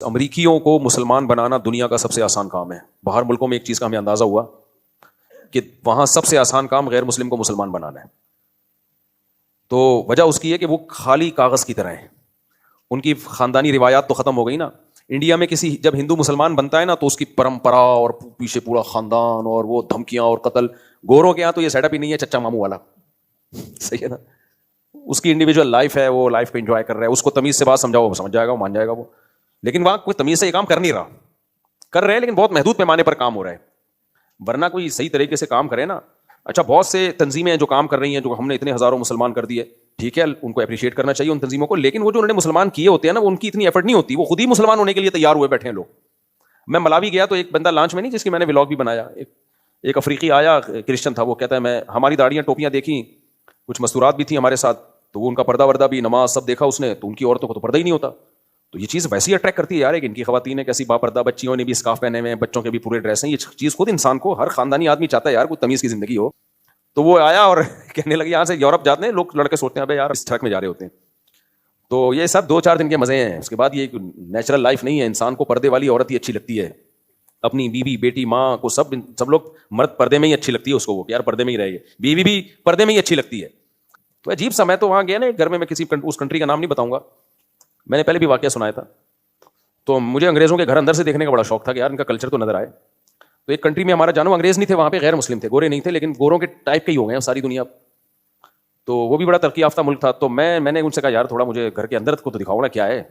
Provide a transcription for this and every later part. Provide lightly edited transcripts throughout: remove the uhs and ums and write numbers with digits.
امریکیوں کو مسلمان بنانا دنیا کا سب سے آسان کام ہے. باہر ملکوں میں ایک چیز کا ہمیں اندازہ ہوا کہ وہاں سب سے آسان کام غیر مسلم کو مسلمان بنانا ہے. تو وجہ اس کی ہے کہ وہ خالی کاغذ کی طرح ہیں. ان کی خاندانی روایات تو ختم ہو گئی نا. انڈیا میں کسی جب ہندو مسلمان بنتا ہے نا تو اس کی پرمپرا اور پیچھے پورا خاندان اور وہ دھمکیاں اور قتل. گوروں کے یہاں تو یہ سیٹ اپ ہی نہیں ہے, چچا ماموں والا. صحیح ہے نا. اس کی انڈیویجول لائف ہے, وہ لائف کو انجوائے کر رہا ہے. اس کو تمیز سے بات سمجھاؤ وہ سمجھ جائے گا, وہ مان جائے گا وہ. لیکن وہاں کوئی تمیز سے یہ کام کر نہیں رہا, کر رہے ہیں لیکن بہت محدود پیمانے پر کام ہو رہا ہے. ورنہ کوئی صحیح طریقے سے کام کرے نا. اچھا بہت سے تنظیمیں ہیں جو کام کر رہی ہیں, جو ہم نے اتنے ہزاروں مسلمان کر دیے, ٹھیک ہے ان کو اپریشیٹ کرنا چاہیے ان تنظیموں کو. لیکن وہ جو انہوں نے مسلمان کیے ہوتے ہیں نا, وہ ان کی اتنی ایفرٹ نہیں ہوتی. وہ خود ہی مسلمان ہونے کے لیے تیار ہوئے بیٹھے ہیں لوگ. میں ملاوی گیا تو ایک بندہ لانچ میں نہیں, جس کی میں نے ولاگ بھی بنایا, ایک افریقی آیا, کرسچن تھا. وہ کہتا ہے میں ہماری داڑیاں ٹوپیاں دیکھی, کچھ مستورات بھی تھی ہمارے ساتھ, تو وہ ان کا پردہ وردہ بھی نماز سب دیکھا اس نے, تو ان کی عورتوں کو تو پردہ ہی نہیں ہوتا. تو یہ چیز ویسی اٹریکٹ کرتی ہے یار, کہ ان کی خواتین ہیں کیسی باپردہ, بچیوں نے بھی اسکارف پہنے ہوئے ہیں, بچوں کے بھی پورے ڈریس ہیں. یہ چیز خود انسان کو, ہر خاندانی آدمی چاہتا ہے یار کوئی تمیز کی زندگی ہو. تو وہ آیا اور کہنے لگے یہاں سے یورپ جاتے ہیں لوگ, لڑکے سوچتے ہیں ابے یار اس ٹرک میں جا رہے ہوتے ہیں. تو یہ سب 2-4 دن کے مزے ہیں, اس کے بعد یہ نیچرل لائف نہیں ہے. انسان کو پردے والی عورت ہی اچھی لگتی ہے, اپنی بیوی بیٹی ماں کو سب لوگ. مرد پردے میں ہی اچھی لگتی ہے اس کو, وہ یار پردے میں ہی رہے گی. بیوی بھی پردے میں ہی اچھی لگتی ہے. تو عجیب سا, میں تو وہاں گیا نا گھر میں کسی اس کنٹری کا نام نہیں بتاؤں گا, میں نے پہلے بھی واقعہ سنایا تھا. تو مجھے انگریزوں کے گھر اندر سے دیکھنے کا بڑا شوق تھا کہ یار ان کا کلچر تو نظر آئے. تو ایک کنٹری میں ہمارا جانو انگریز نہیں تھے, وہاں پہ غیر مسلم تھے, گورے نہیں تھے, لیکن گوروں کے ٹائپ کے ہی ہو گئے ہیں ساری دنیا. تو وہ بھی بڑا ترقی یافتہ ملک تھا. تو میں نے ان سے کہا یار تھوڑا مجھے گھر کے اندر کو تو دکھاؤ نا کیا ہے.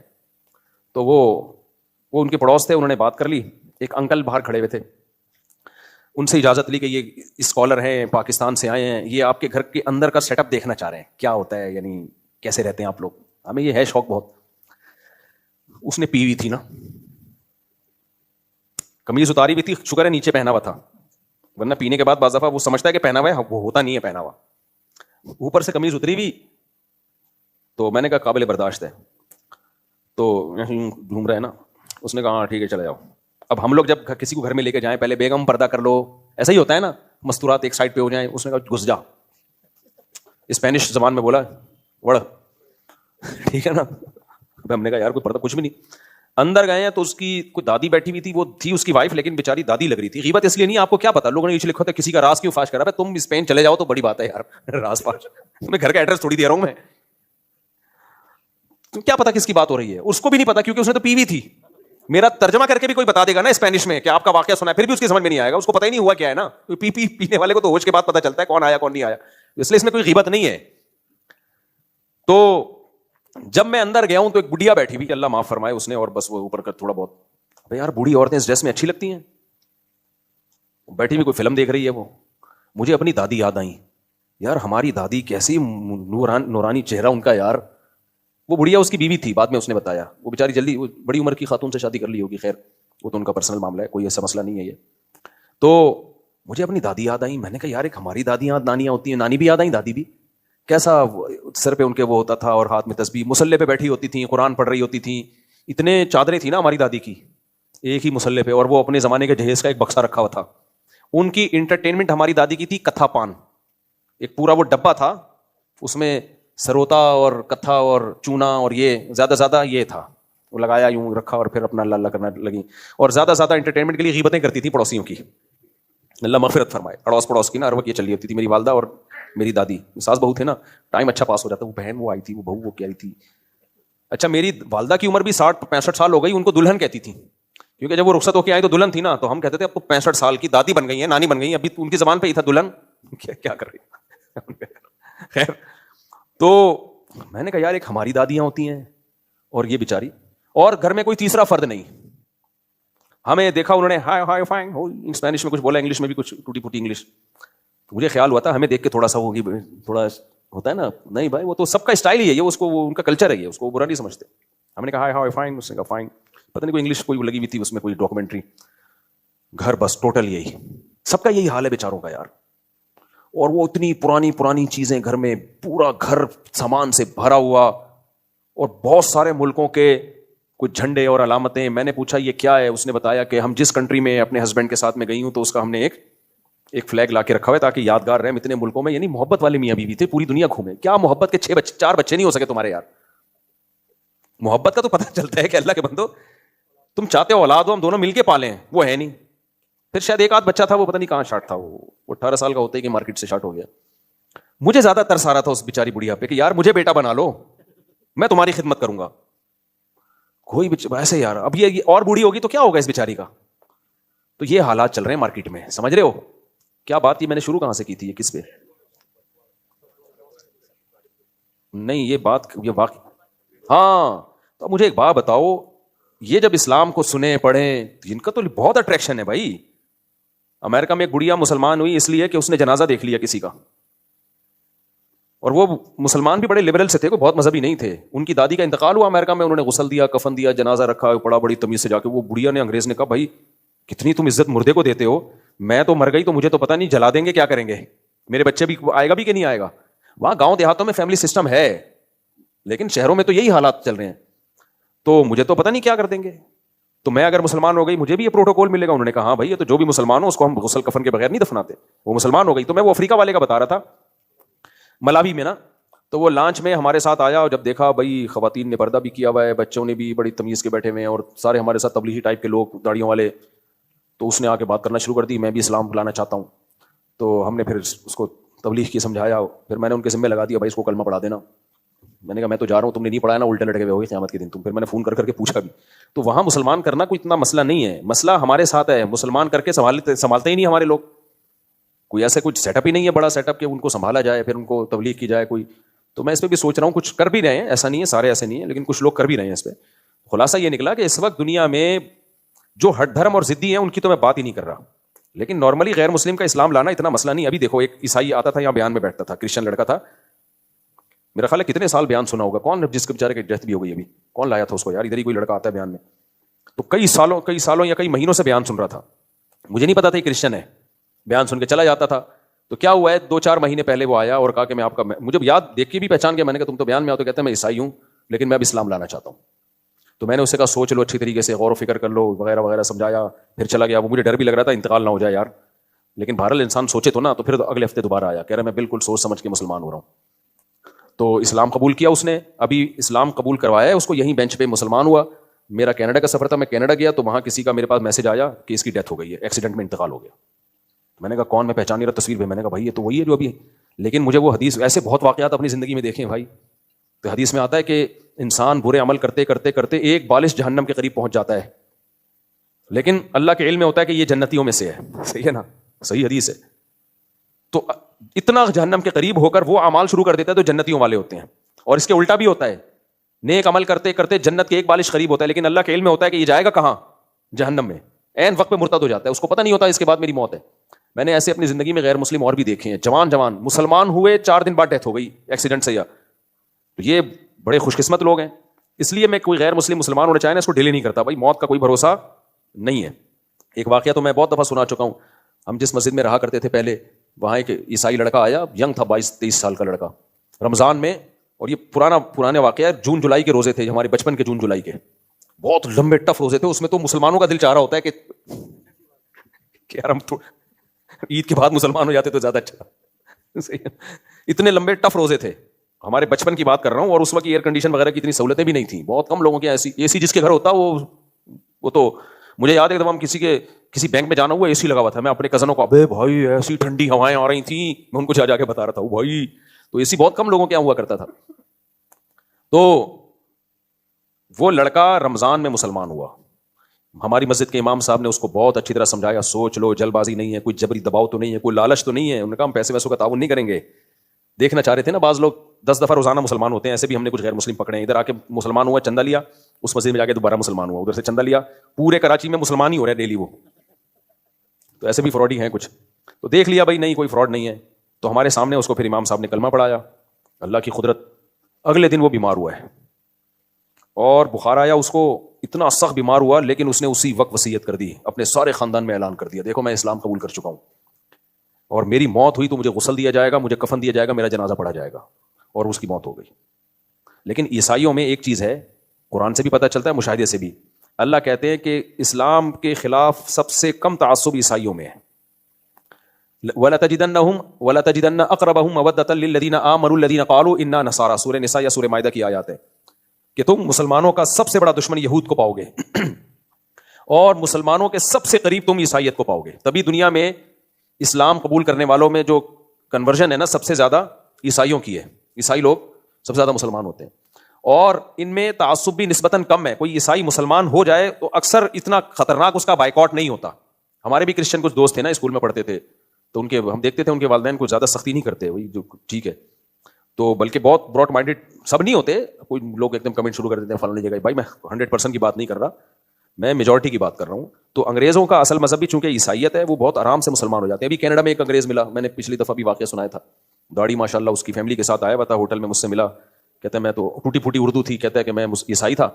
تو وہ ان کے پڑوس تھے, انہوں نے بات کر لی. ایک انکل باہر کھڑے ہوئے تھے, ان سے اجازت لی کہ یہ اسکالر ہیں, پاکستان سے آئے ہیں, یہ آپ کے گھر کے اندر کا سیٹ اپ دیکھنا چاہ رہے ہیں, کیا ہوتا ہے یعنی کیسے رہتے ہیں آپ لوگ, ہمیں یہ ہے شوق بہت. اس نے پی ہوئی تھی نا, قمیض اتاری بھی تھی, شکر ہے نیچے پہنا ہوا تھا, ورنہ پینے کے بعد بعض دفعہ وہ سمجھتا ہے کہ پہنا ہوا ہے, وہ ہوتا نہیں ہے پہنا ہوا. اوپر سے قمیض اتری بھی. تو میں نے کہا قابل برداشت ہے. تو گھوم رہے ہیں نا. اس نے کہا ہاں ٹھیک ہے چلے جاؤ. اب ہم لوگ جب کسی کو گھر میں لے کے جائیں, پہلے بیگم پردہ کر لو, ایسا ہی ہوتا ہے نا, مستورات ایک سائڈ پہ ہو جائیں. اس نے کہا گھس جا, اسپینش زبان میں بولا وڑ, ٹھیک ہے نا. ہم نے کہا یار کوئی پردہ کچھ بھی نہیں. اندر گئے ہیں تو اس کی کوئی دادی بیٹھی ہوئی تھی, وہ تھی اس کی وائف, لیکن بیچاری دادی لگ رہی تھی. غیبت اس لیے نہیں, آپ کو کیا پتا, لوگوں نے نیچے لکھا تھا کسی کا راز کیوں فاش کرا ہے. تم اسپین چلے جاؤ تو بڑی بات ہے یار, راز فاش, تمہیں گھر کا ایڈریس تھوڑی دے رہا ہوں میں, تم کیا پتا کس کی بات ہو رہی ہے. اس کو بھی نہیں پتا کیونکہ اس نے تو پی ہوئی تھی. میرا ترجمہ کر کے بھی کوئی بتا دے گا نا اسپینش میں کہ آپ کا واقعہ سنا ہے, پھر بھی اس کی سمجھ میں نہیں آئے گا, اس کو پتہ ہی نہیں ہوا کیا ہے نا. پینے والے کو تو ہوش کے بعد پتا چلتا ہے کون آیا کون نہیں آیا, اس لیے اس میں کوئی غیبت نہیں ہے. تو جب میں اندر گیا ہوں تو ایک بڑھیا بیٹھی ہوئی, اللہ معاف فرمائے اس نے, اور بس وہ اوپر کر تھوڑا بہت, ابے یار بوڑھی عورتیں اس ڈریس میں اچھی لگتی ہیں, بیٹھی ہوئی کوئی فلم دیکھ رہی ہے. وہ مجھے اپنی دادی یاد آئی, یار ہماری دادی کیسی نورانی چہرہ ان کا یار. وہ بڑھیا اس کی بیوی تھی, بعد میں اس نے بتایا, وہ بیچاری جلدی بڑی عمر کی خاتون سے شادی کر لی ہوگی, خیر وہ تو ان کا پرسنل معاملہ ہے, کوئی ایسا مسئلہ نہیں ہے یہ. تو مجھے اپنی دادی یاد آئی. میں نے کہا یار ایک ہماری دادی یاد نانیاں ہوتی ہیں, نانی بھی یاد آئیں, دادی بھی, کیسا سر پہ ان کے وہ ہوتا تھا اور ہاتھ میں تسبیح, مصلے پہ بیٹھی ہوتی تھیں, قرآن پڑھ رہی ہوتی تھیں. اتنے چادریں تھیں نا ہماری دادی کی ایک ہی مصلے پہ, اور وہ اپنے زمانے کے جہیز کا ایک بکسا رکھا ہوا تھا. ان کی انٹرٹینمنٹ ہماری دادی کی تھی کتھا پان, ایک پورا وہ ڈبہ تھا, اس میں سروتا اور کتھا اور چونا اور یہ زیادہ یہ تھا, وہ لگایا یوں رکھا اور پھر اپنا اللہ اللہ کرنا لگی. اور زیادہ انٹرٹینمنٹ کے لیے غیبتیں کرتی تھی پڑوسیوں کی, اللہ مغفرت فرمائے. پڑوس کی نا ہر وقت یہ چلی ہوتی تھی, میری والدہ اور میری دادی, ساس بہو تھے نا, ٹائم اچھا پاس ہو جاتا. وہ بہن وہ آئی تھی, وہ بہو وہ کہہ رہی تھی. اچھا میری والدہ کی عمر بھی 60-65 سال ہو گئی, ان کو دلہن کہتی تھی, کیونکہ جب وہ رخصت ہو کے آئی تو دلہن تھی نا, تو ہم کہتے تھے اب تو 65 سال کی دادی بن گئی ہیں, نانی بن گئی ہیں, ابھی ان کی زبان پہ ہی تھا دلہن, کیا کر رہی ہے. خیر, تو میں نے کہا یار ایک ہماری دادیاں ہوتی ہیں اور یہ بیچاری, اور گھر میں کوئی تیسرا فرد نہیں. ہمیں دیکھا انہوں نے ہائی ہائی فائن اسپینش میں کچھ بولا, انگلش میں بھی کچھ ٹوٹی پھوٹی انگلش. مجھے خیال ہوا تھا ہمیں دیکھ کے تھوڑا سا ہوگی, تھوڑا ہوتا ہے نا, نہیں بھائی وہ تو سب کا اسٹائل ہی ہے, یہ اس کو وہ ان کا کلچر ہے, یہ اس کو برا نہیں سمجھتے. ہم نے کہا ہائی ہائی فائن, اس نے کہا فائن, پتہ نہیں کوئی انگلش کوئی لگی ہوئی تھی اس میں, کوئی ڈاکومنٹری. گھر بس ٹوٹل یہی, سب کا یہی حال ہے بیچاروں کا یار. اور وہ اتنی پرانی چیزیں گھر میں, پورا گھر سامان سے بھرا ہوا, اور بہت سارے ملکوں کے کچھ جھنڈے اور علامتیں. میں نے پوچھا یہ کیا ہے, اس نے بتایا کہ ہم جس کنٹری میں اپنے ہسبینڈ کے ساتھ میں گئی ہوں تو اس کا ہم نے ایک فلیگ لا کے رکھا ہوا ہے تاکہ یادگار رہے اتنے ملکوں میں. یعنی محبت والے میاں بیوی تھے, پوری دنیا گھومے. کیا محبت کے 4 بچے نہیں ہو سکے تمہارے یار. محبت کا تو پتہ چلتا ہے کہ اللہ کے بندو تم چاہتے ہو اولاد ہو ہم دونوں مل کے پالیں, وہ ہے نہیں. پھر شاید ایک آدھ بچہ تھا, وہ پتہ نہیں کہاں شارٹ تھا, وہ 18 سال کا ہوتا ہے کہ مارکیٹ سے شارٹ ہو گیا. مجھے زیادہ ترس آ رہا تھا اس بیچاری بڑھیا پہ کہ یار مجھے بیٹا بنا لو, میں تمہاری خدمت کروں گا. کوئی ایسے یار, اب یہ اور بوڑھی ہوگی تو کیا ہوگا اس بیچاری کا. تو یہ حالات چل رہے ہیں مارکیٹ میں, سمجھ رہے ہو کیا بات کی. میں نے شروع کہاں سے کی تھی, یہ کس پہ, نہیں یہ بات یہ واقع. ہاں تو مجھے ایک بات بتاؤ, یہ جب اسلام کو سنیں پڑھیں, ان کا تو بہت اٹریکشن ہے بھائی. امریکہ میں ایک گڑیا مسلمان ہوئی اس لیے کہ اس نے جنازہ دیکھ لیا کسی کا, اور وہ مسلمان بھی بڑے لبرل سے تھے, کوئی بہت مذہبی نہیں تھے. ان کی دادی کا انتقال ہوا امریکہ میں, انہوں نے غسل دیا, کفن دیا, جنازہ رکھا, پڑا بڑی تمیز سے جا کے. وہ بڑھیا نے, انگریز نے کہا بھائی کتنی تم عزت مردے کو دیتے ہو, میں تو مر گئی تو مجھے تو پتہ نہیں جلا دیں گے کیا کریں گے, میرے بچے بھی آئے گا بھی کہ نہیں آئے گا. وہاں گاؤں دیہاتوں میں فیملی سسٹم ہے, لیکن شہروں میں تو یہی حالات چل رہے ہیں, تو مجھے تو پتہ نہیں کیا کر دیں گے. تو میں اگر مسلمان ہو گئی مجھے بھی یہ پروٹوکول ملے گا. انہوں نے کہا ہاں بھائی یہ تو جو بھی مسلمان ہو اس کو ہم غسل کفن کے بغیر نہیں دفناتے. وہ مسلمان ہو گئی. تو میں وہ افریقہ والے کا بتا رہا تھا, ملاوی میں نا, تو وہ لانچ میں ہمارے ساتھ آیا, اور جب دیکھا بھائی خواتین نے پردہ بھی کیا ہوا ہے, بچوں نے بھی بڑی تمیز کے بیٹھے ہوئے ہیں, اور سارے ہمارے ساتھ تبلیغی ٹائپ کے لوگ داڑیوں والے, تو اس نے آ کے بات کرنا شروع کر دی, میں بھی اسلام لانا چاہتا ہوں. تو ہم نے پھر اس کو تبلیغ کی سمجھایا, پھر میں نے ان کے ذمہ لگا دیا بھائی اس کو کلمہ پڑھا دینا. میں نے کہا میں تو جا رہا ہوں, تم نے نہیں پڑھایا نا, الٹے لٹکے ہوئے ہوگے قیامت کے دن تم. پھر میں نے فون کر کے پوچھا بھی, تو وہاں مسلمان کرنا کوئی اتنا مسئلہ نہیں ہے. مسئلہ ہمارے ساتھ ہے, مسلمان کر کے سنبھالتے ہی نہیں ہمارے لوگ. کوئی ایسا کچھ سیٹ اپ ہی نہیں ہے بڑا سیٹ اپ کہ ان کو سنبھالا جائے, پھر ان کو تبلیغ کی جائے کوئی. تو میں اس پہ بھی سوچ رہا ہوں, کچھ کر بھی رہے ہیں, ایسا نہیں ہے سارے ایسے نہیں ہیں, لیکن کچھ لوگ کر بھی رہے ہیں اس پہ. خلاصہ یہ نکلا کہ اس وقت دنیا میں جو ہٹ دھرم اور ضدی ہیں ان کی تو میں بات ہی نہیں کر رہا, لیکن نارملی غیر مسلم کا اسلام لانا اتنا مسئلہ نہیں. ابھی دیکھو ایک عیسائی آتا تھا یہاں بیان میں بیٹھتا تھا, کرسچن لڑکا تھا, میرا خیال ہے کتنے سال بیان سنا ہوگا, کون جس کے بیچارے کی ڈیتھ بھی ہو گئی ابھی, کون لایا تھا اس کو یار, ادھر ہی کوئی لڑکا آتا ہے بیان میں. تو کئی سالوں یا کئی مہینوں سے بیان سن رہا تھا, مجھے نہیں پتا تھا یہ کرسچن ہے, بیان سن کے چلا جاتا تھا. تو کیا ہوا ہے 2-4 مہینے پہلے وہ آیا اور کہا کہ میں آپ کا, مجھے یاد دیکھ کے بھی پہچان گیا. میں نے کہا تم تو بیان میں آؤ, تو کہتے ہیں میں عیسائی ہوں لیکن میں اب اسلام لانا چاہتا ہوں. تو میں نے اسے کہا سوچ لو اچھی طریقے سے, غور و فکر کر لو وغیرہ وغیرہ, سمجھایا, پھر چلا گیا. وہ مجھے ڈر بھی لگ رہا تھا انتقال نہ ہو جائے یار, لیکن بہرحال انسان سوچے تو نا. تو پھر اگلے ہفتے دوبارہ آیا, کہہ رہا میں بالکل سوچ سمجھ کے مسلمان ہو رہا ہوں. تو اسلام قبول کیا اس نے, ابھی اسلام قبول کروایا ہے اس کو, یہیں بینچ پہ مسلمان ہوا. میرا کینیڈا کا سفر تھا, میں کینیڈا گیا تو وہاں کسی کا میرے پاس میسج آیا کہ اس کی ڈیتھ ہو گئی ہے, ایکسیڈنٹ میں انتقال ہو گیا. میں نے کہا کون, میں پہچان نہیں رہا تصویر پہ. میں نے کہا بھائی یہ تو وہی ہے جو ابھی, لیکن مجھے وہ حدیث, ایسے بہت واقعات اپنی زندگی میں دیکھے بھائی. تو حدیث میں آتا ہے کہ انسان برے عمل کرتے کرتے کرتے ایک بالش جہنم کے قریب پہنچ جاتا ہے, لیکن اللہ کے علم میں ہوتا ہے کہ یہ جنتیوں میں سے ہے. صحیح ہے نا, صحیح حدیث ہے. تو اتنا جہنم کے قریب ہو کر وہ اعمال شروع کر دیتا ہے تو جنتیوں والے ہوتے ہیں. اور اس کے الٹا بھی ہوتا ہے, نیک عمل کرتے کرتے جنت کے ایک بالش قریب ہوتا ہے, لیکن اللہ کے علم میں ہوتا ہے کہ یہ جائے گا کہاں, جہنم میں. عین وقت پہ مرتد ہو جاتا ہے, اس کو پتہ نہیں ہوتا اس کے بعد میری موت ہے. میں نے ایسے اپنی زندگی میں غیر مسلم اور بھی دیکھے ہیں, جوان مسلمان ہوئے 4 دن بعد ڈیتھ ہو گئی ایکسیڈنٹ سے. یا تو یہ بڑے خوش قسمت لوگ ہیں. اس لیے میں کوئی غیر مسلم مسلمان ہونا چاہے نا, اس کو ڈیلے نہیں کرتا بھائی, موت کا کوئی بھروسہ نہیں ہے. ایک واقعہ تو میں بہت دفعہ سنا چکا ہوں. ہم جس مسجد میں رہا کرتے تھے پہلے, وہاں ایک عیسائی لڑکا آیا, ینگ تھا, 22-23 سال کا لڑکا, رمضان میں. اور یہ پرانے واقعہ ہے, جون جولائی کے روزے تھے, ہمارے بچپن کے جون جولائی کے, بہت لمبے ٹف روزے تھے. اس میں تو مسلمانوں کا دل چاہ رہا ہوتا ہے کہ یار ہم تو عید کے بعد مسلمان ہو جاتے تو زیادہ اچھا. اتنے لمبے ٹف روزے تھے, ہمارے بچپن کی بات کر رہا ہوں. اور اس وقت ایئر کنڈیشن وغیرہ کی اتنی سہولتیں بھی نہیں تھیں, بہت کم لوگوں کے اے سی جس کے گھر ہوتا وہ تو مجھے یاد ہے ایک دم ہم کسی بینک میں جانا ہوا, اے سی لگا ہوا تھا. میں اپنے کزنوں کو, ابے بھائی ایسی ٹھنڈی ہوائیں آ رہی تھیں, میں ان کو جا کے بتا رہا تھا بھائی. تو اے سی بہت کم لوگوں کے یہاں ہوا کرتا تھا. تو وہ لڑکا رمضان میں مسلمان ہوا. ہماری مسجد کے امام صاحب نے اس کو بہت اچھی طرح سمجھایا, سوچ لو, جلد بازی نہیں ہے, کوئی جبری دباؤ تو نہیں ہے, کوئی لالچ تو نہیں ہے. انہوں نے کہا ہم پیسے ویسوں کا تعاون نہیں کریں گے. دیکھنا چاہ رہے تھے نا, بعض لوگ 10 دفعہ روزانہ مسلمان ہوتے ہیں, ایسے بھی ہم نے کچھ غیر مسلم پکڑے ہیں. ادھر آ کے مسلمان ہوا, چندہ لیا, اس مسجد میں جا کے دوبارہ مسلمان ہوا, ادھر سے چندہ لیا, پورے کراچی میں مسلمان ہی ہو رہے ہیں ڈیلی وہ. تو ایسے بھی فراڈ ہی ہیں کچھ. تو دیکھ لیا بھائی نہیں کوئی فراڈ نہیں ہے. تو ہمارے سامنے اس کو پھر امام صاحب نے کلمہ پڑھایا. اللہ کی قدرت, اگلے دن وہ بیمار ہوا ہے اور بخار آیا اس کو, اتنا سخت بیمار ہوا, لیکن اس نے اسی وقت وصیت کر دی, اپنے سارے خاندان میں اعلان کر دیا, دیکھو میں اسلام قبول کر چکا ہوں, اور میری موت ہوئی تو مجھے غسل دیا جائے گا, مجھے کفن دیا جائے گا, میرا جنازہ پڑھا جائے گا. اور اس کی موت ہو گئی. لیکن عیسائیوں میں ایک چیز ہے, قرآن سے بھی پتہ چلتا ہے, مشاہدے سے بھی. اللہ کہتے ہیں کہ اسلام کے خلاف سب سے کم تعصب عیسائیوں میں ہے. وَلَتَجِدَنَّ أَقْرَبَهُمْ مَوَدَّةً لِّلَّذِينَ آمَنُوا الَّذِينَ قَالُوا إِنَّا نَصَارَىٰ. سورہ نساء یا سورہ مائدہ کی آیات ہے کہ تم مسلمانوں کا سب سے بڑا دشمن یہود کو پاؤ گے. اور مسلمانوں کے سب سے قریب تم عیسائیت کو پاؤ گے. تبھی دنیا میں اسلام قبول کرنے والوں میں جو کنورژن ہے نا سب سے زیادہ عیسائیوں کی ہے. عیسائی لوگ سب سے زیادہ مسلمان ہوتے ہیں, اور ان میں تعصب بھی نسبتاً کم ہے. کوئی عیسائی مسلمان ہو جائے تو اکثر اتنا خطرناک اس کا بائیکاٹ نہیں ہوتا. ہمارے بھی کرسچن کچھ دوست تھے نا, اسکول میں پڑھتے تھے, تو ان کے ہم دیکھتے تھے ان کے والدین کو زیادہ سختی نہیں کرتے, وہی جو ٹھیک ہے, تو بلکہ بہت براڈ مائنڈیڈ سب نہیں ہوتے. کوئی لوگ ایک دم کمنٹ شروع کر دیتے ہیں فلاں جگہ. بھائی میں 100% کی بات نہیں کر رہا, میں میجورٹی کی بات کر رہا ہوں. تو انگریزوں کا اصل مذہب بھی چونکہ عیسائیت ہے, وہ بہت آرام سے مسلمان ہو جاتے ہیں. ابھی کینیڈا میں ایک انگریز ملا, میں نے پچھلی دفعہ بھی واقعہ سنایا تھا, داڑھی ماشاء اللہ اس کی فیملی کے ساتھ آیا ہوا تھا, ہوٹل میں مجھ سے ملا, کہتا ہے میں تو ٹوٹی پھوٹی اردو تھی, کہتا ہے کہ میں عیسائی تھا.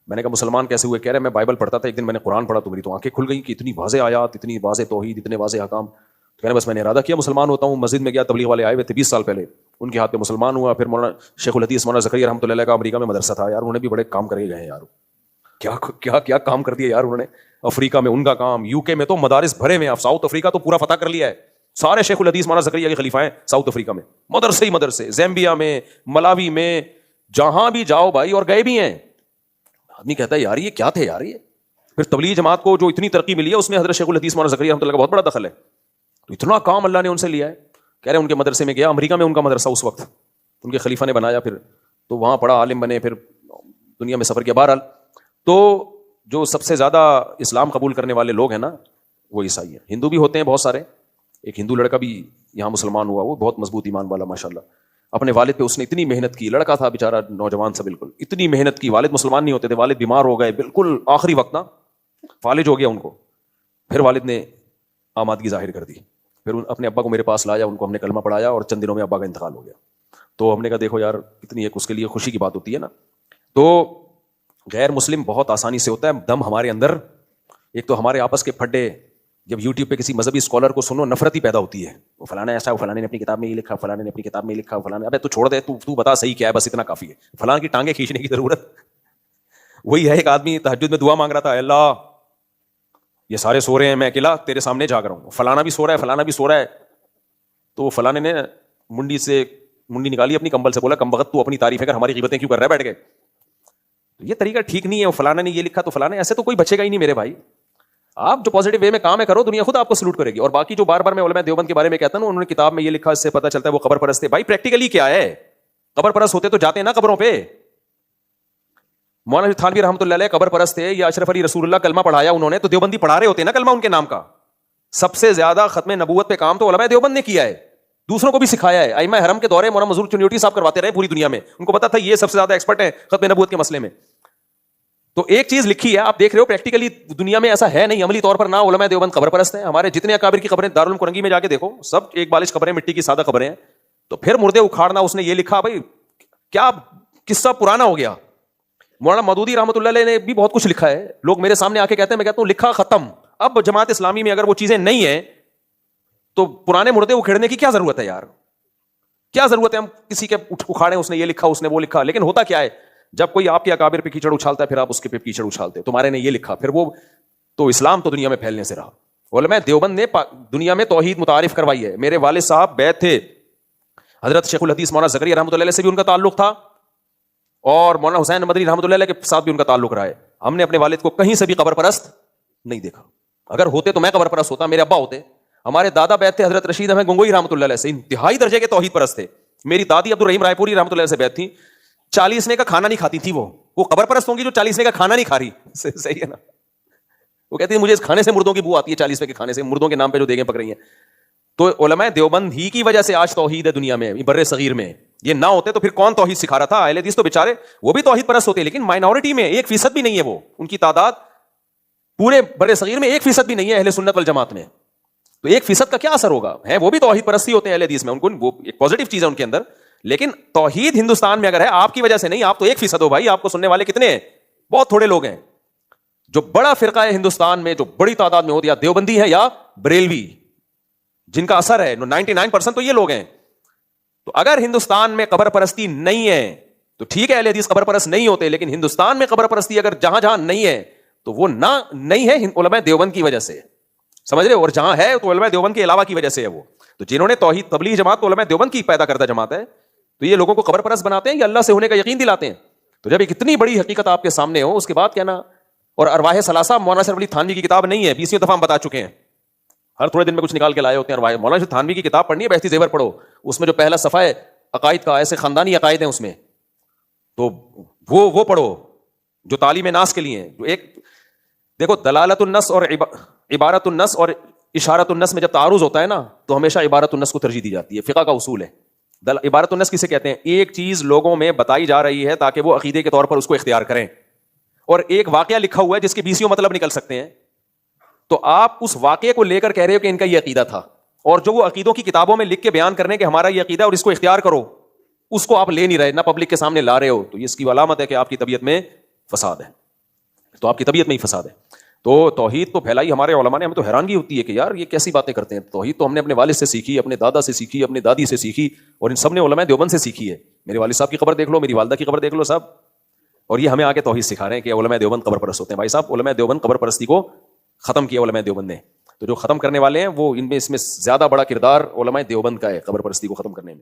میں نے کہا مسلمان کیسے ہوئے؟ کہہ رہے میں بائبل پڑھتا تھا, ایک دن میں نے قرآن پڑھا تو میری تو آنکھیں کھل گئی کہ اتنی واضح آیات, اتنی واضح توحید, اتنے واضح احکام. کہہ رہے بس میں نے ارادہ کیا مسلمان ہوتا ہوں. مسجد میں گیا, تبلیغ والے آئے ہوئے تھے 20 سال پہلے, ان کے ہاتھ پہ مسلمان ہوا. پھر مولانا شیخ الحدیث مولانا زکریا رحمۃ اللہ علیہ کا امریکہ میں مدرسہ تھا. یار انہوں نے بھی بڑے کام کر کے گئے ہیں یار, کیا کیا کیا کام کر دیا یار انہوں نے. افریقہ میں ان کا کام, یو کے میں تو مدارس بھرے میں, ساؤتھ افریقہ تو پورا فتح کر لیا ہے. سارے شیخ الحدیث مولانا زکریا کے خلیفہ ہیں ساؤتھ افریقہ میں, مدرسے ہی مدرسے, زیمبیا میں, ملاوی میں, جہاں بھی جاؤ بھائی, اور گئے بھی ہیں. آدمی کہتا ہے یار یہ کیا تھے یار یہ. پھر تبلیغ جماعت کو جو اتنی ترقی ملی ہے اس میں حضرت شیخ الحدیث مولانا زکریا رحمۃ اللہ کا بہت بڑا دخل ہے. تو اتنا کام اللہ نے ان سے لیا ہے. کہہ رہے ہیں ان کے مدرسے میں گیا, امریکہ میں ان کا مدرسہ اس وقت ان کے خلیفہ نے بنایا, پھر تو وہاں پڑھا, عالم بنے, پھر دنیا میں سفر کیا. بہرحال تو جو سب سے زیادہ اسلام قبول کرنے والے لوگ ہیں نا وہ عیسائی ہیں. ہندو بھی ہوتے ہیں بہت سارے. ایک ہندو لڑکا بھی یہاں مسلمان ہوا, وہ بہت مضبوط ایمان والا ماشاء اللہ. اپنے والد پہ اس نے اتنی محنت کی, لڑکا تھا بیچارہ نوجوان سا بالکل, اتنی محنت کی. والد مسلمان نہیں ہوتے تھے, والد بیمار ہو گئے بالکل آخری وقت نا, فالج ہو گیا ان کو. پھر والد نے آمادگی ظاہر کر دی, پھر اپنے ابا کو میرے پاس لایا, ان کو ہم نے کلمہ پڑھایا, اور چند دنوں میں ابا کا انتقال ہو گیا. تو ہم نے کہا دیکھو یار کتنی ایک اس کے لیے خوشی کی بات ہوتی ہے نا. تو غیر مسلم بہت آسانی سے ہوتا ہے دم ہمارے اندر. ایک تو ہمارے آپس کے پھڈے, جب یوٹیوب پہ کسی مذہبی اسکالر کو سنو نفرت ہی پیدا ہوتی ہے. وہ فلانا ایسا, وہ فلانے نے اپنی کتاب میں یہ لکھا, فلانے نے اپنی کتاب میں یہ لکھا, فلانے. ابے تو چھوڑ دے, تو بتا صحیح کیا ہے, بس اتنا کافی ہے. فلاں کی ٹانگیں کھینچنے کی ضرورت. وہی ہے, ایک آدمی تہجد میں دعا مانگ رہا تھا, اللہ یہ سارے سو رہے ہیں, میں اکیلا تیرے سامنے جاگ رہا ہوں, فلانا بھی سو رہا ہے, فلانا بھی سو رہا ہے. تو فلانے نے منڈی نکالی اپنی کمبل سے, بولا کم وقت تو اپنی تعریف ہے کر, ہماری غیبتیں کیوں کر رہا ہے بیٹھ کے. یہ طریقہ ٹھیک نہیں ہے. فلانا نے یہ لکھا تو فلانے, ایسے تو کوئی بچے گا ہی نہیں میرے بھائی. آپ جو پازیٹیو وے میں کام ہے کرو, دنیا خود آپ کو سلوٹ کرے گی. اور باقی جو بار بار میں علماء دیوبند کے بارے میں کہتا ہوں, انہوں نے کتاب میں یہ لکھا, اس سے پتہ چلتا ہے وہ قبر پرست تھے. بھائی پریکٹیکلی کیا ہے, قبر پرست ہوتے تو جاتے ہیں نا قبروں پہ. مولانا تھانوی رحمۃ اللہ علیہ قبر پرست تھے, یا اشرف علی رسول اللہ کلمہ پڑھایا انہوں نے, تو دیوبندی پڑھا رہے ہوتے ہیں نا کلمہ ان کے نام کا. سب سے زیادہ ختم نبوت پہ کام تو علماء دیوبند نے کیا ہے, دوسروں کو بھی سکھایا ہے. ائمہ حرم کے دورے مولانا مظہور چنیوٹی صاحب کرواتے رہے پوری دنیا میں, ان کو پتا تھا یہ سب سے زیادہ ایکسپرٹ ہیں ختم نبوت کے مسئلے میں. تو ایک چیز لکھی ہے, آپ دیکھ رہے ہو پریکٹیکلی دنیا میں ایسا ہے نہیں, عملی طور پر نہ علماء دیوبند قبر پرست ہیں. ہمارے جتنے اکابر کی قبریں دارالعلوم کرنگی میں جا کے دیکھو, سب ایک بالش قبریں, مٹی کی سادہ قبریں ہیں. تو پھر مردے اکھاڑنا, اس نے یہ لکھا, بھائی کیا قصہ پرانا ہو گیا. مولانا مودودی رحمۃ اللہ علیہ نے بھی بہت کچھ لکھا ہے. لوگ میرے سامنے آ کے کہتے ہیں, میں کہتا ہوں لکھا ختم. اب جماعت اسلامی میں اگر وہ چیزیں نہیں ہیں تو پرانے مردے اکھیڑنے کی کیا ضرورت ہے یار, کیا ضرورت ہے ہم کسی کے اکھاڑے, اس نے یہ لکھا, اس نے وہ لکھا. لیکن ہوتا کیا ہے, جب کوئی آپ کے اکابر پہ کیچڑ اچھالتا ہے, پھر آپ اس کے پہ کیچڑ اچھالتے, تمہارے نے یہ لکھا, پھر وہ تو اسلام تو دنیا میں پھیلنے سے رہا. علماء دیوبند نے دنیا میں توحید متعارف کروائی ہے. میرے والد صاحب بیعت تھے حضرت شیخ الحدیث مولانا زکریا رحمۃ اللہ علیہ سے بھی ان کا تعلق تھا, اور مولانا حسین مدنی رحمۃ اللہ علیہ کے ساتھ بھی ان کا تعلق رہا ہے. ہم نے اپنے والد کو کہیں سے بھی قبر پرست نہیں دیکھا. اگر ہوتے تو میں قبر پرست ہوتا, میرے ابا ہوتے. ہمارے دادا بیعت تھے حضرت رشید احمد گنگوئی رحمۃ اللہ علیہ سے, انتہائی درجے کے توحید پرست تھے. میری دادی عبدالرحیم رائے پوری رحمۃ اللہ علیہ سے بیعت تھی. 40 کا کھانا نہیں کھاتی تھی وہ قبر پرست ہوں گی جو 40 کا کھانا نہیں کھا رہی. صحیح ہے نا. وہ کہتی ہے مجھے اس کھانے سے مردوں کی بو آتی ہے, 40 کے کھانے سے, مردوں کے نام پہ جو دیگیں پک رہی ہیں. تو علماء دیوبند ہی کی وجہ سے آج توحید ہے دنیا میں, بر صغیر میں. یہ نہ ہوتے تو پھر کون توحید سکھا رہا تھا. اہل حدیث تو بیچارے وہ بھی توحید پرست ہوتے, لیکن مائنورٹی میں 1% بھی نہیں ہے وہ. ان کی تعداد پورے بر صغیر میں 1% بھی نہیں ہے اہل سنت والجماعت میں. تو 1% کا کیا اثر ہوگا, ہے وہ بھی توحید پرستی ہوتے ہیں اہل حدیث میں, ان کو وہ ایک پازیٹیو چیز ہے ان کے اندر. لیکن توحید ہندوستان میں اگر ہے آپ کی وجہ سے نہیں, آپ تو 1% ہو بھائی. آپ کو سننے والے کتنے ہیں, بہت تھوڑے لوگ ہیں. جو بڑا فرقہ ہے ہندوستان میں, جو بڑی تعداد میں ہوتی ہے, یا دیوبندی ہے یا بریلوی, جن کا اثر ہے 99% تو یہ لوگ ہیں. تو اگر ہندوستان میں قبر پرستی نہیں ہے تو ٹھیک ہے, اہل حدیث قبر پرست نہیں ہوتے, لیکن ہندوستان میں قبر پرستی اگر جہاں جہاں نہیں ہے تو وہ نہیں ہے علماء دیوبند کی وجہ سے, سمجھ رہے, اور جہاں ہے تو علماء دیوبند کے علاوہ کی وجہ سے ہے وہ. تو جنہوں نے توحید تبلیغ جماعت تو علماء دیوبند کی پیدا کردہ جماعت ہے, تو یہ لوگوں کو قبر پرست بناتے ہیں یا اللہ سے ہونے کا یقین دلاتے ہیں. تو جب ایک اتنی بڑی حقیقت آپ کے سامنے ہو, اس کے بعد کہنا اور ارواح ثلاثہ مولانا اشرف علی تھانوی کی کتاب نہیں ہے، 20 دفعہ ہم بتا چکے ہیں، ہر تھوڑے دن میں کچھ نکال کے لائے ہوتے ہیں ارواح۔ مولانا اشرف تھانوی کی کتاب پڑھنی ہے، بہشتی زیور پڑھو، اس میں جو پہلا صفحہ ہے عقائد کا، ایسے خاندانی عقائد ہیں اس میں، تو وہ پڑھو جو تعلیم ناس کے لیے ہیں۔ جو ایک دیکھو دلالت النص اور عبارت النص اور اشارت النص میں جب تعارض ہوتا ہے نا تو ہمیشہ عبارت النص کو ترجیح دی جاتی ہے، فقہ کا اصول ہے۔ عبارت النص کسے کہتے ہیں؟ ایک چیز لوگوں میں بتائی جا رہی ہے تاکہ وہ عقیدے کے طور پر اس کو اختیار کریں، اور ایک واقعہ لکھا ہوا ہے جس کے 20 مطلب نکل سکتے ہیں، تو آپ اس واقعے کو لے کر کہہ رہے ہو کہ ان کا یہ عقیدہ تھا، اور جو وہ عقیدوں کی کتابوں میں لکھ کے بیان کرنے کہ ہمارا یہ عقیدہ اور اس کو اختیار کرو، اس کو آپ لے نہیں رہے، نہ پبلک کے سامنے لا رہے ہو، تو اس کی علامت ہے کہ آپ کی طبیعت میں فساد ہے، تو آپ کی طبیعت میں ہی فساد ہے۔ تو توحید تو پھیلائی ہمارے علماء نے، ہمیں تو حیرانگی ہوتی ہے کہ یار یہ کیسی باتیں کرتے ہیں۔ توحید تو ہم نے اپنے والد سے سیکھی، اپنے دادا سے سیکھی، اپنے دادی سے سیکھی، اور ان سب نے علماء دیوبند سے سیکھی ہے۔ میرے والد صاحب کی قبر دیکھ لو، میری والدہ کی قبر دیکھ لو صاحب، اور یہ ہمیں آگے توحید سکھا رہے ہیں کہ علماء دیوبند قبر پرست ہوتے ہیں۔ بھائی صاحب علماء دیوبند قبر پرستی کو ختم کیا علماء دیوبند نے، تو جو ختم کرنے والے ہیں وہ اس میں زیادہ بڑا کردار علماء دیوبند کا ہے قبر پرستی کو ختم کرنے میں۔